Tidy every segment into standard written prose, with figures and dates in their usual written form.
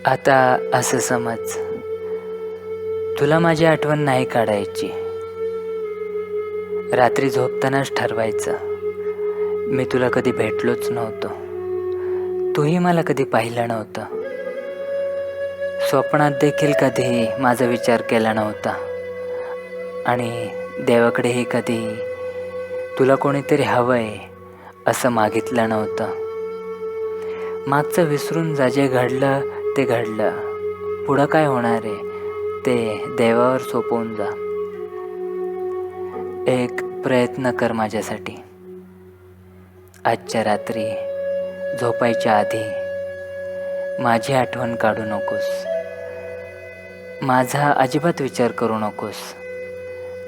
आता असं समज, तुला माझी आठवण नाही काढायची. रात्री झोपतानाच ठरवायचं, मी तुला कधी भेटलोच नव्हतो, तूही मला कधी पाहिलं नव्हतं. स्वप्नात देखील कधी माझा विचार केला नव्हता आणि देवाकडेही कधी तुला कोणीतरी हवंय असं मागितलं नव्हतं. मागचं विसरून जा, जे घडलं ते घडलं, पुढं काय होणार आहे ते देवावर सोपवून जा. एक प्रयत्न कर माझ्यासाठी. आजच्या रात्री झोपायच्या आधी माझी आठवण काढू नकोस, माझा अजिबात विचार करू नकोस,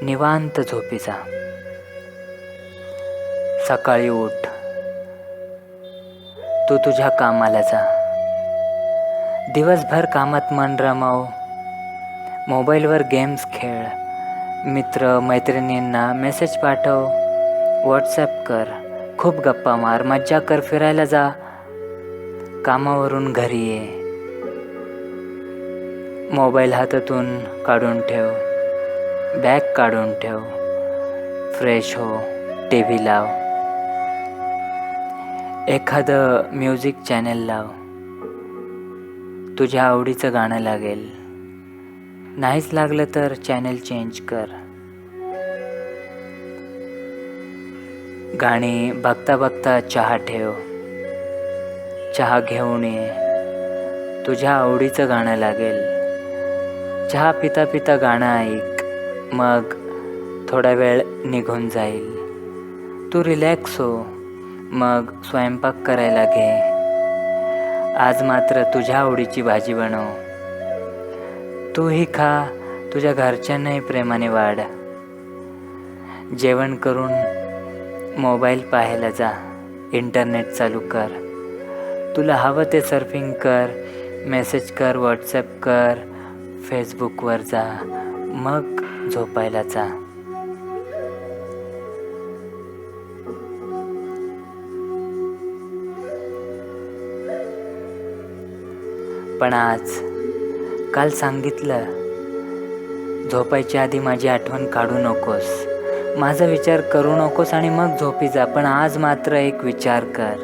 निवांत झोपी जा. सकाळी उठ, तू तुझ्या कामाला जा. दिवसभर कामात मन रमव, मोबाईलवर गेम्स खेळ, मित्र मैत्रिणींना मेसेज पाठव, व्हॉट्सॲप कर, खूप गप्पा मार, मज्जा कर, फिरायला जा. कामावरून घरी ये, मोबाईल हातातून काढून ठेव, बॅग काढून ठेव, फ्रेश हो, टी व्ही लाव, एखादं म्युझिक चॅनेल लाव, तुझ्या आवडीचं गाणं लागेल. नाहीच लागलं तर चॅनेल चेंज कर. गाणी बघता बघता चहा ठेव, चहा घेऊन ये, तुझ्या आवडीचं गाणं लागेल. चहा पिता पिता गाणं ऐक, मग थोडा वेळ निघून जाईल. तू रिलॅक्स हो, मग स्वयंपाक करायला घे. आज मात्र तुझ्या आवडीची भाजी बनव, तूही खा, तुझ्या घरच्यांनाही प्रेमाने वाढ. जेवण करून मोबाईल पाहायला जा, इंटरनेट चालू कर, तुला हवं ते सर्फिंग कर, मेसेज कर, व्हॉट्सॲप कर, फेसबुकवर जा, मग झोपायला जा. पण आज काल सांगितलं, झोपायच्या आधी माझी आठवण काढू नकोस, माझा विचार करू नकोस आणि मग झोपी जा. पण आज मात्र एक विचार कर,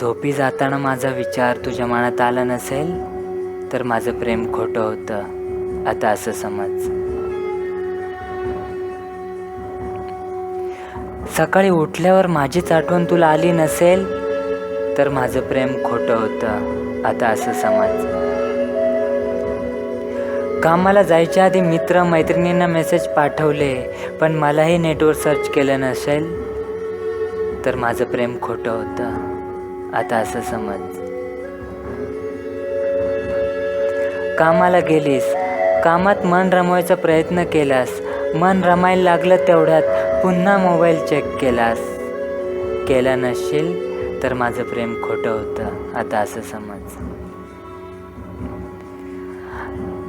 झोपी जाताना माझा विचार तुझ्या मनात आला नसेल तर माझं प्रेम खोटं होतं. आता असं समज. सकाळी उठल्यावर माझीच आठवण तुला आली नसेल तर माझं प्रेम खोटं होतं. आता असं समज. कामाला जायच्या आधी मित्र मैत्रिणींना मेसेज पाठवले पण मलाही नेटवर सर्च केलं नसेल तर माझं प्रेम खोटं होतं. आता असं समज. कामाला गेलीस, कामात मन रमवायचा प्रयत्न केलास, मन रमायला लागलं तेवढ्यात पुन्हा मोबाईल चेक केला नसशील तर माझं प्रेम खोटं होतं. आता असं समज.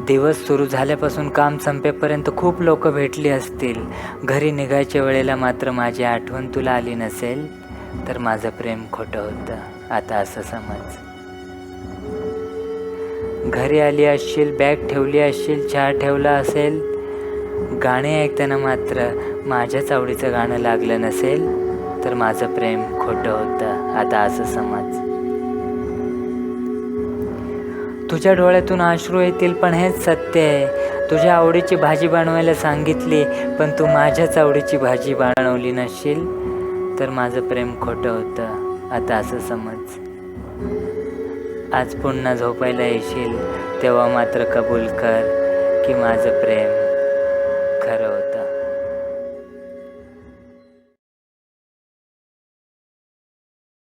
दिवस सुरू झाल्यापासून काम संपेपर्यंत खूप लोक भेटली असतील, घरी निघायच्या वेळेला मात्र माझी आठवण तुला आली नसेल तर माझं प्रेम खोटं होतं. आता असं समज. घरी आली असशील, बॅग ठेवली असशील, चहा ठेवला असेल, गाणे ऐकताना मात्र माझ्याच आवडीचं गाणं लागलं नसेल तर माझं प्रेम खोटं होतं. आता असं समज. तुझ्या डोळ्यातून अश्रू येतील पण हेच सत्य आहे, तुझ्या आवडीची भाजी बनवायला सांगितली पण तू माझ्याच आवडीची भाजी बनवली नसशील तर माझं प्रेम खोटं होतं. आता असं समज. आज पुन्हा झोपायला येशील तेव्हा मात्र कबूल कर की माझं प्रेम खरं होतं.